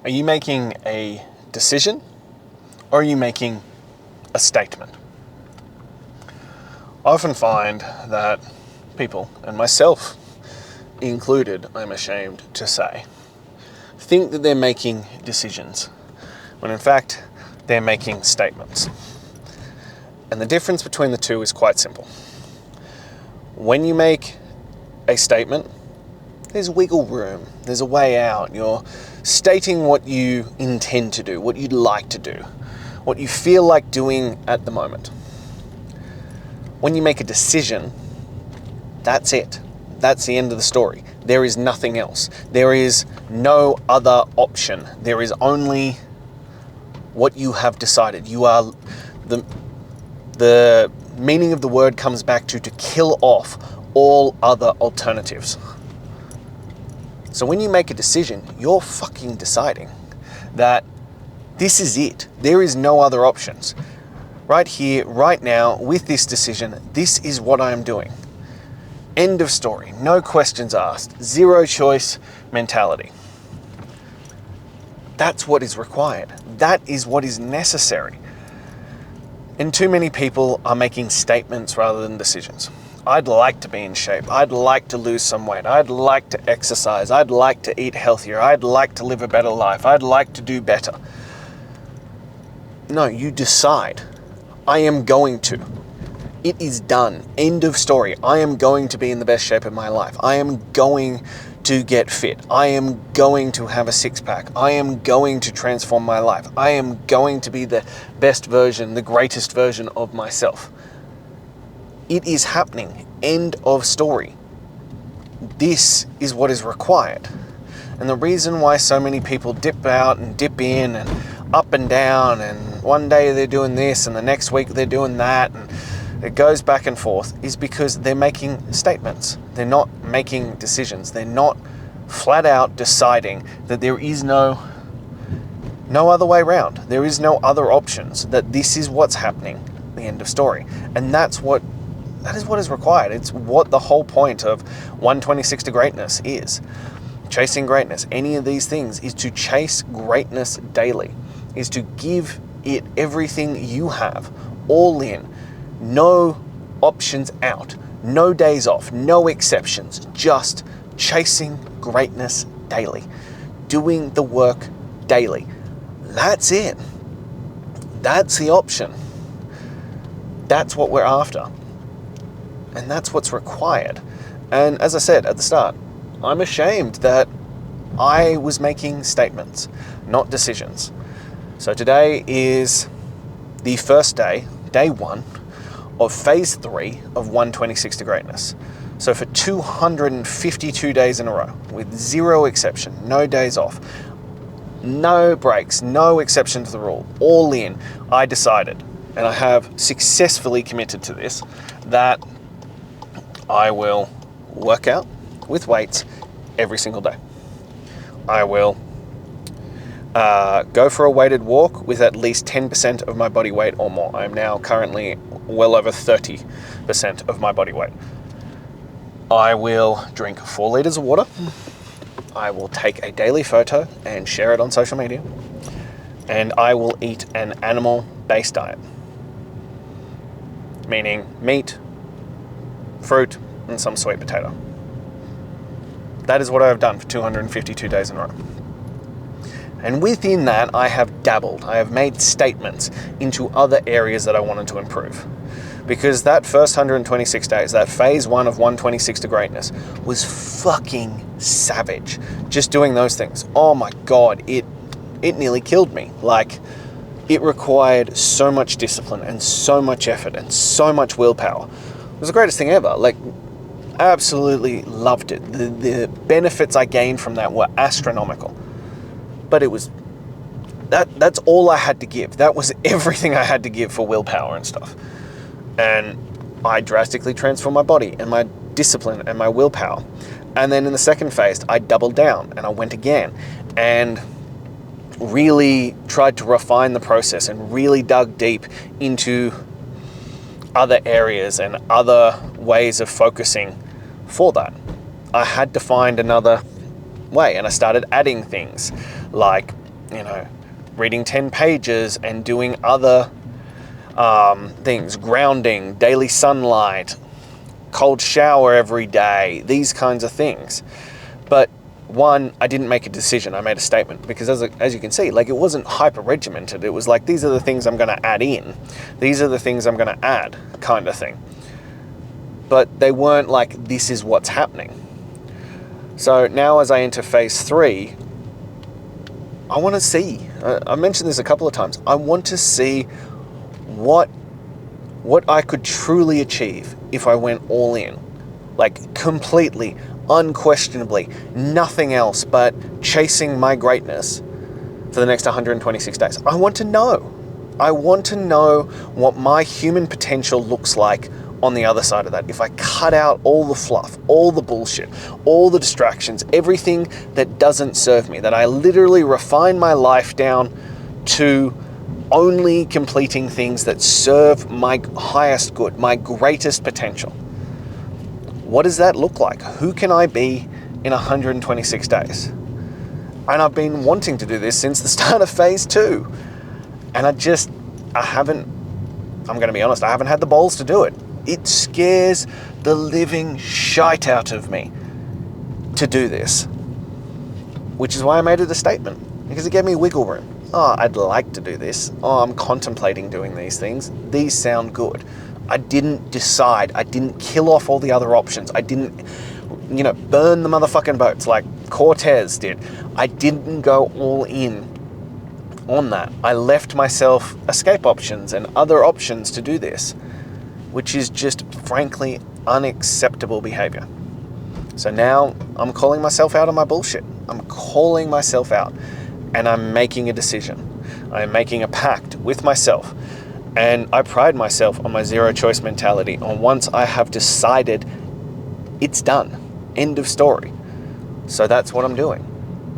Are you making a decision or are you making a statement? I often find that people, and myself included, I'm ashamed to say, think that they're making decisions, when in fact they're making statements. And the difference between the two is quite simple. When you make a statement, there's wiggle room, there's a way out. You're stating what you intend to do, what you'd like to do, what you feel like doing at the moment. When you make a decision, that's it. That's the end of the story. There is nothing else. There is no other option. There is only what you have decided. You are the meaning of the word comes back to kill off all other alternatives. So when you make a decision, you're fucking deciding that this is it. There is no other options. Right here, right now, with this decision, this is what I am doing. End of story. No questions asked. Zero choice mentality. That's what is required. That is what is necessary. And too many people are making statements rather than decisions. I'd like to be in shape. I'd like to lose some weight. I'd like to exercise. I'd like to eat healthier. I'd like to live a better life. I'd like to do better. No, you decide. I am going to. It is done. End of story. I am going to be in the best shape of my life. I am going to get fit. I am going to have a six-pack. I am going to transform my life. I am going to be the best version, the greatest version of myself. It is happening. End of story. This is what is required. And the reason why so many people dip out and dip in and up and down, and one day they're doing this and the next week they're doing that, and it goes back and forth, is because they're making statements. They're not making decisions. They're not flat out deciding that there is no other way around. There is no other options, that this is what's happening, the end of story. And that is what is required. It's what the whole point of 126 to greatness is. Chasing greatness, any of these things, is to chase greatness daily, is to give it everything you have, all in. No options out, no days off, no exceptions, just chasing greatness daily, doing the work daily. That's it. That's the option. That's what we're after. And that's what's required. And as I said at the start, I'm ashamed that I was making statements, not decisions. So today is the first day, day one, of phase 3 of 126 to greatness. So for 252 days in a row, with zero exception, no days off, no breaks, no exception to the rule, all in, I decided, and I have successfully committed to this, that I will work out with weights every single day. I will go for a weighted walk with at least 10% of my body weight or more. I'm now currently well over 30% of my body weight. I will drink 4 liters of water. I will take a daily photo and share it on social media. And I will eat an animal-based diet, meaning meat, fruit, and some sweet potato. That is what I have done for 252 days in a row. And within that, I have dabbled. I have made statements into other areas that I wanted to improve. Because that first 126 days, that phase 1 of 126 to greatness, was fucking savage. Just doing those things. Oh my God, it nearly killed me. Like, it required so much discipline and so much effort and so much willpower. It was the greatest thing ever. Like, absolutely loved it. The benefits I gained from that were astronomical. But it was, that's all I had to give. That was everything I had to give for willpower and stuff. And I drastically transformed my body and my discipline and my willpower. And then in the second phase, I doubled down and I went again and really tried to refine the process and really dug deep into other areas and other ways of focusing for that. I had to find another way, and I started adding things like reading 10 pages and doing other things, grounding, daily sunlight, cold shower every day, these kinds of things. But one, I didn't make a decision, I made a statement, because as you can see, like, it wasn't hyper regimented. It was like, these are the things I'm going to add in, these are the things I'm going to add, kind of thing. But they weren't like, this is what's happening. So now as I enter phase 3, I want to see, I mentioned this a couple of times, I want to see what I could truly achieve if I went all in. Like, completely, unquestionably, nothing else but chasing my greatness for the next 126 days. I want to know. I want to know what my human potential looks like on the other side of that. If I cut out all the fluff, all the bullshit, all the distractions, everything that doesn't serve me, that I literally refine my life down to only completing things that serve my highest good, my greatest potential. What does that look like? Who can I be in 126 days? And I've been wanting to do this since the start of phase 2. And I'm going to be honest, I haven't had the balls to do it. It scares the living shite out of me to do this. Which is why I made it a statement, because it gave me wiggle room. Oh, I'd like to do this. Oh, I'm contemplating doing these things. These sound good. I didn't decide. I didn't kill off all the other options. I didn't, burn the motherfucking boats like Cortez did. I didn't go all in on that. I left myself escape options and other options to do this, which is just frankly unacceptable behavior. So now I'm calling myself out on my bullshit. I'm calling myself out, and I'm making a decision. I'm making a pact with myself. And I pride myself on my zero choice mentality, on once I have decided, it's done. End of story. So that's what I'm doing.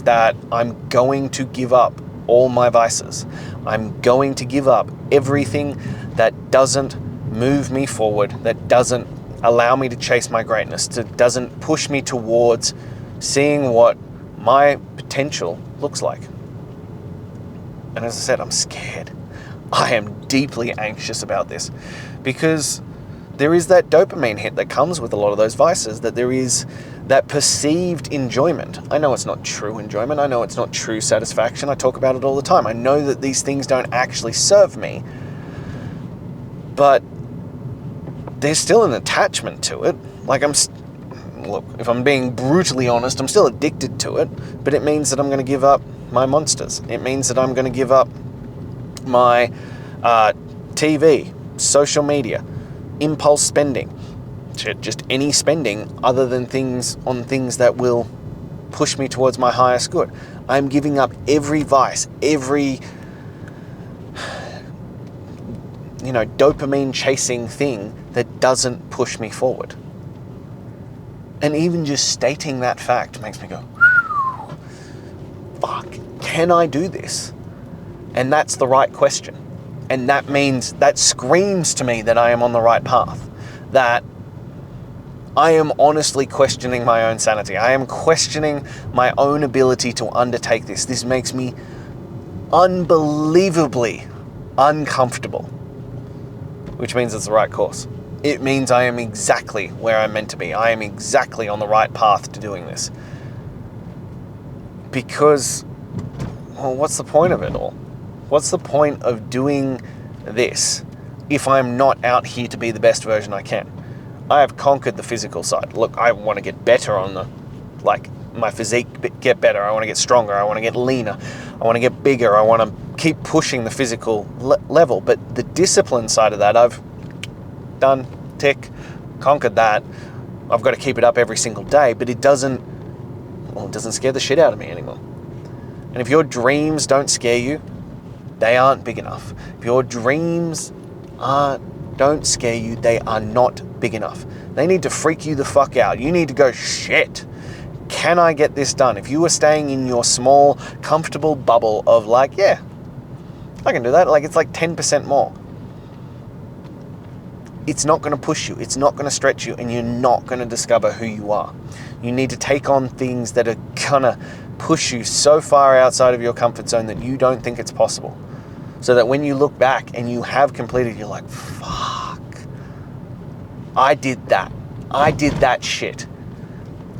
That I'm going to give up all my vices. I'm going to give up everything that doesn't move me forward, that doesn't allow me to chase my greatness, that doesn't push me towards seeing what my potential looks like. And as I said, I'm scared. I am deeply anxious about this, because there is that dopamine hit that comes with a lot of those vices, that there is that perceived enjoyment. I know it's not true enjoyment. I know it's not true satisfaction. I talk about it all the time. I know that these things don't actually serve me, but there's still an attachment to it. Like, look, if I'm being brutally honest, I'm still addicted to it, but it means that I'm going to give up my monsters. It means that I'm going to give up my TV, social media, impulse spending, just any spending other than things that will push me towards my highest good. I'm giving up every vice, every dopamine chasing thing that doesn't push me forward. And even just stating that fact makes me go, fuck, can I do this? And that's the right question. And that screams to me that I am on the right path. That I am honestly questioning my own sanity. I am questioning my own ability to undertake this. This makes me unbelievably uncomfortable, which means it's the right course. It means I am exactly where I'm meant to be. I am exactly on the right path to doing this. Because, well, what's the point of it all? What's the point of doing this if I'm not out here to be the best version I can? I have conquered the physical side. Look, I want to get better on my physique, get better. I want to get stronger. I want to get leaner. I want to get bigger. I want to keep pushing the physical level. But the discipline side of that, I've done, tick, conquered that. I've got to keep it up every single day, but it doesn't scare the shit out of me anymore. And if your dreams don't scare you, they aren't big enough. If your dreams don't scare you, they are not big enough. They need to freak you the fuck out. You need to go, shit, can I get this done? If you were staying in your small, comfortable bubble of like, yeah, I can do that. Like, it's like 10% more. It's not going to push you. It's not going to stretch you, and you're not going to discover who you are. You need to take on things that are going to push you so far outside of your comfort zone that you don't think it's possible. So that when you look back and you have completed, you're like, fuck, I did that. I did that shit.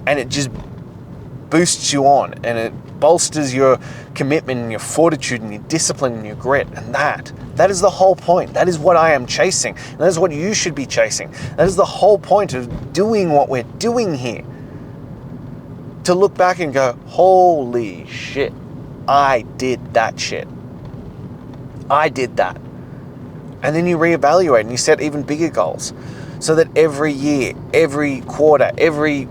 And it just boosts you on, and it bolsters your commitment and your fortitude and your discipline and your grit. And that is the whole point. That is what I am chasing. And that is what you should be chasing. That is the whole point of doing what we're doing here. To look back and go, holy shit, I did that shit. I did that. And then you reevaluate and you set even bigger goals, so that every year, every quarter, every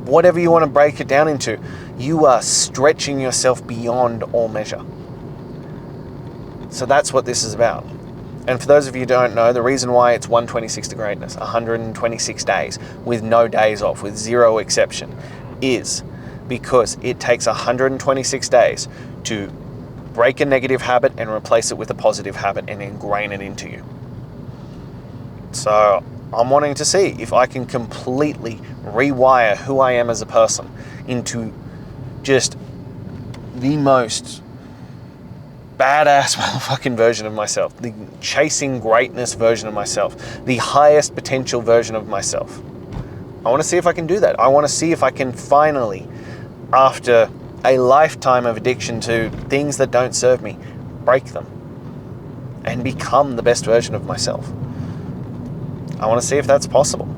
whatever you want to break it down into, you are stretching yourself beyond all measure. So that's what this is about. And for those of you who don't know, the reason why it's 126 to greatness, 126 days with no days off, with zero exception, is because it takes 126 days to break a negative habit and replace it with a positive habit and ingrain it into you. So I'm wanting to see if I can completely rewire who I am as a person into just the most badass motherfucking version of myself, the chasing greatness version of myself, the highest potential version of myself. I want to see if I can do that. I want to see if I can finally, after a lifetime of addiction to things that don't serve me, break them and become the best version of myself. I want to see if that's possible.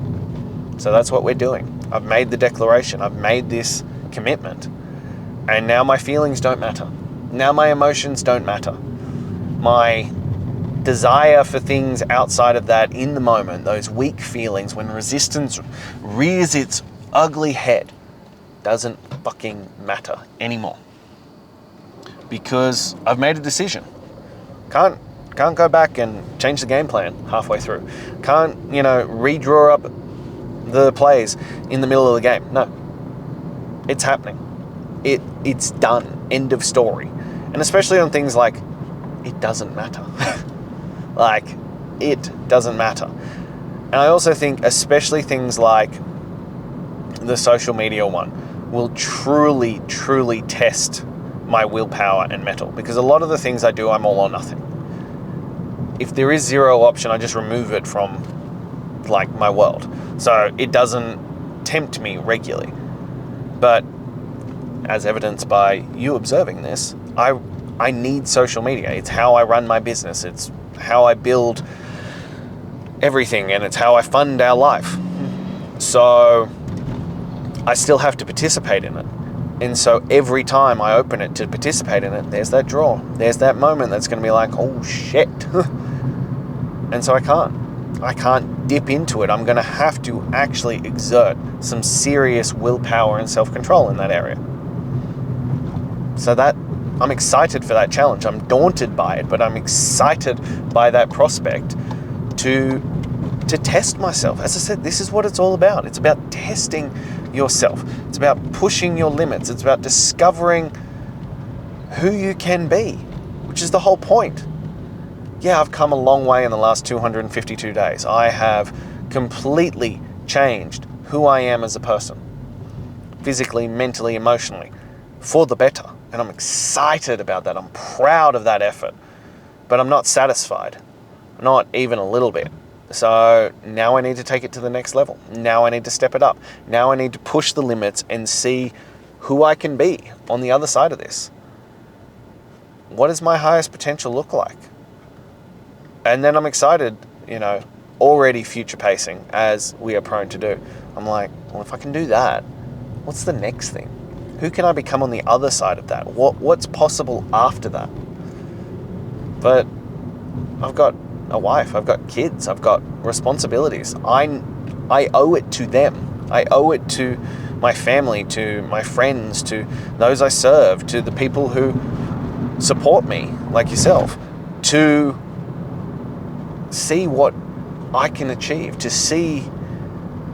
So that's what we're doing. I've made the declaration. I've made this commitment. And now my feelings don't matter. Now my emotions don't matter. My desire for things outside of that in the moment, those weak feelings when resistance rears its ugly head, doesn't fucking matter anymore. Because I've made a decision. Can't go back and change the game plan halfway through. Can't, redraw up the plays in the middle of the game. No. It's happening. It's done. End of story. And especially on things like, it doesn't matter. Like, it doesn't matter. And I also think especially things like the social media one will truly, truly test my willpower and mettle. Because a lot of the things I do, I'm all or nothing. If there is zero option, I just remove it from my world. So it doesn't tempt me regularly. But as evidenced by you observing this, I need social media. It's how I run my business. It's how I build everything, and it's how I fund our life. So I still have to participate in it. And so every time I open it to participate in it, there's that draw. There's that moment that's going to be like, oh shit. And so I can't dip into it. I'm going to have to actually exert some serious willpower and self-control in that area. So that I'm excited for that challenge. I'm daunted by it, but I'm excited by that prospect to test myself. As I said, this is what it's all about. It's about testing yourself. It's about pushing your limits. It's about discovering who you can be, which is the whole point. Yeah, I've come a long way in the last 252 days. I have completely changed who I am as a person, physically, mentally, emotionally, for the better. And I'm excited about that. I'm proud of that effort, but I'm not satisfied, not even a little bit. So now I need to take it to the next level. Now I need to step it up. Now I need to push the limits and see who I can be on the other side of this. What does my highest potential look like? And then I'm excited, already future pacing as we are prone to do. I'm like, well, if I can do that, what's the next thing? Who can I become on the other side of that? What's possible after that? But I've got a wife, I've got kids, I've got responsibilities. I owe it to them. I owe it to my family, to my friends, to those I serve, to the people who support me, like yourself, to see what I can achieve, to see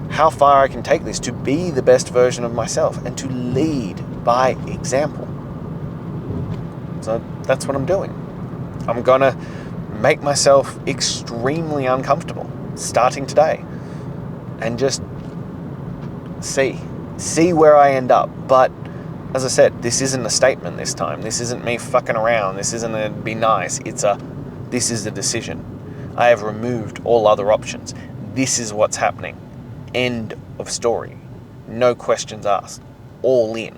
how far I can take this, to be the best version of myself, and to lead by example. So that's what I'm doing. I'm gonna make myself extremely uncomfortable starting today and just see where I end up, but as I said, this isn't a statement this time. This isn't me fucking around. This isn't a be nice. This is a decision. I have removed all other options. This is what's happening. End of story. No questions asked. All in.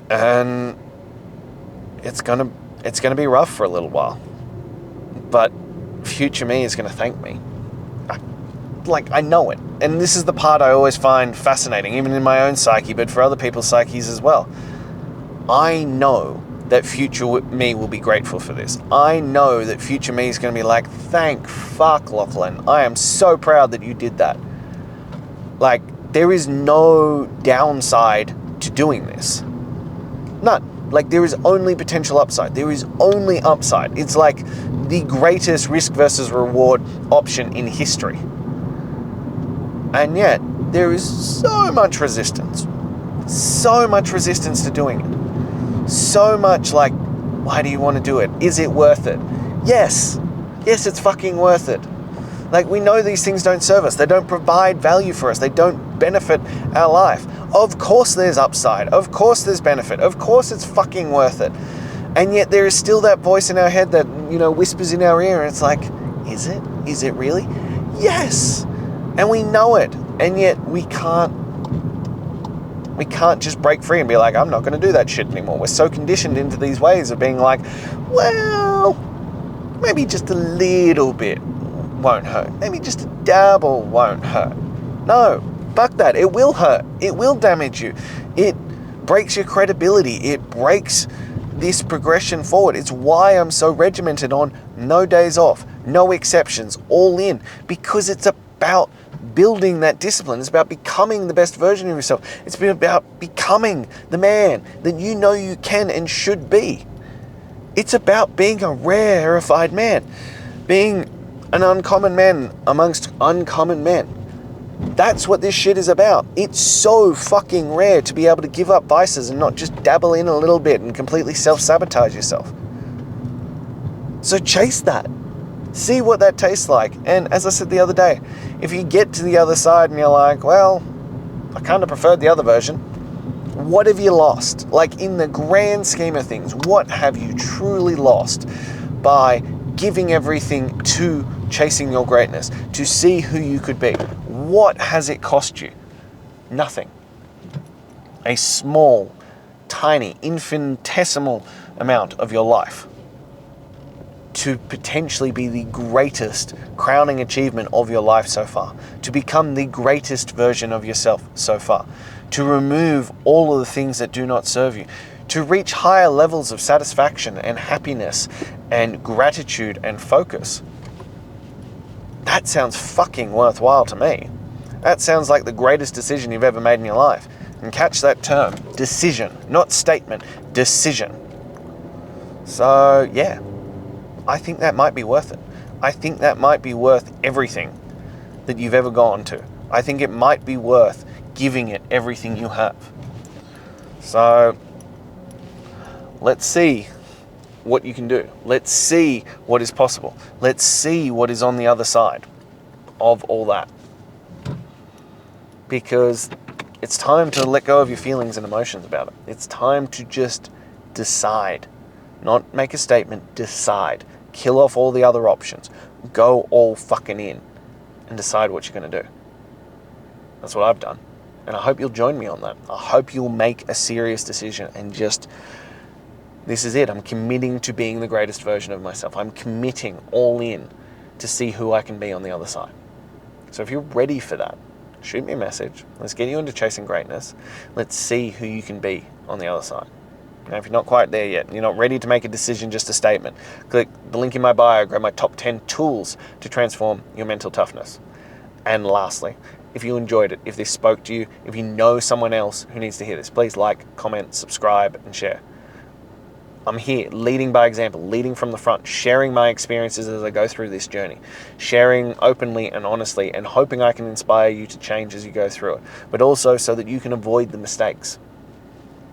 And it's gonna be rough for a little while. But future me is gonna thank me. I know it. And this is the part I always find fascinating, even in my own psyche, but for other people's psyches as well. I know that future me will be grateful for this. I know that future me is going to be like, thank fuck, Lachlan. I am so proud that you did that. There is no downside to doing this. None. There is only potential upside. There is only upside. It's like the greatest risk versus reward option in history. And yet, there is so much resistance. So much resistance to doing it. So much why do you want to do it? Is it worth it? Yes. Yes, it's fucking worth it. We know these things don't serve us. They don't provide value for us. They don't benefit our life. Of course there's upside. Of course there's benefit. Of course it's fucking worth it. And yet there is still that voice in our head that, whispers in our ear, and it's like, is it? Is it really? Yes. And we know it, and yet we can't just break free and be like, I'm not going to do that shit anymore. We're so conditioned into these ways of being like, well, maybe just a little bit won't hurt. Maybe just a dabble won't hurt. No, fuck that. It will hurt. It will damage you. It breaks your credibility. It breaks this progression forward. It's why I'm so regimented on no days off, no exceptions, all in, because it's about building that discipline. It's about becoming the best version of yourself. It's been about becoming the man that you know you can and should be. It's about being a rarefied man, being an uncommon man amongst uncommon men. That's what this shit is about. It's so fucking rare to be able to give up vices and not just dabble in a little bit and completely self-sabotage yourself. So chase that. See what that tastes like. And as I said the other day, if you get to the other side and you're like, well, I kind of preferred the other version, what have you lost? In the grand scheme of things, what have you truly lost by giving everything to chasing your greatness, to see who you could be? What has it cost you? Nothing. A small, tiny, infinitesimal amount of your life to potentially be the greatest crowning achievement of your life so far, to become the greatest version of yourself so far, to remove all of the things that do not serve you, to reach higher levels of satisfaction and happiness and gratitude and focus. That sounds fucking worthwhile to me. That sounds like the greatest decision you've ever made in your life. And catch that term, decision, not statement, decision. So yeah, I think that might be worth it. I think that might be worth everything that you've ever gone to. I think it might be worth giving it everything you have. So let's see what you can do. Let's see what is possible. Let's see what is on the other side of all that. Because it's time to let go of your feelings and emotions about it. It's time to just decide. Not make a statement, decide. Kill off all the other options. Go all fucking in and decide what you're going to do. That's what I've done. And I hope you'll join me on that. I hope you'll make a serious decision and just, this is it. I'm committing to being the greatest version of myself. I'm committing all in to see who I can be on the other side. So if you're ready for that, shoot me a message. Let's get you into chasing greatness. Let's see who you can be on the other side. Now, if you're not quite there yet, you're not ready to make a decision, just a statement, click the link in my bio, grab my top 10 tools to transform your mental toughness. And lastly, if you enjoyed it, if this spoke to you, if you know someone else who needs to hear this, please like, comment, subscribe, and share. I'm here, leading by example, leading from the front, sharing my experiences as I go through this journey, sharing openly and honestly, and hoping I can inspire you to change as you go through it, but also so that you can avoid the mistakes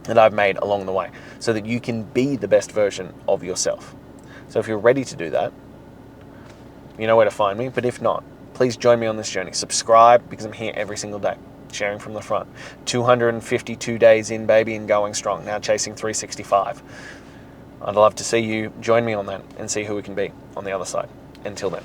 that I've made along the way, so that you can be the best version of yourself. So if you're ready to do that, you know where to find me, but if not, please join me on this journey. Subscribe, because I'm here every single day. sharing from the front. 252 days in, baby, and going strong. Now chasing 365. I'd love to see you join me on that and see who we can be on the other side. Until then.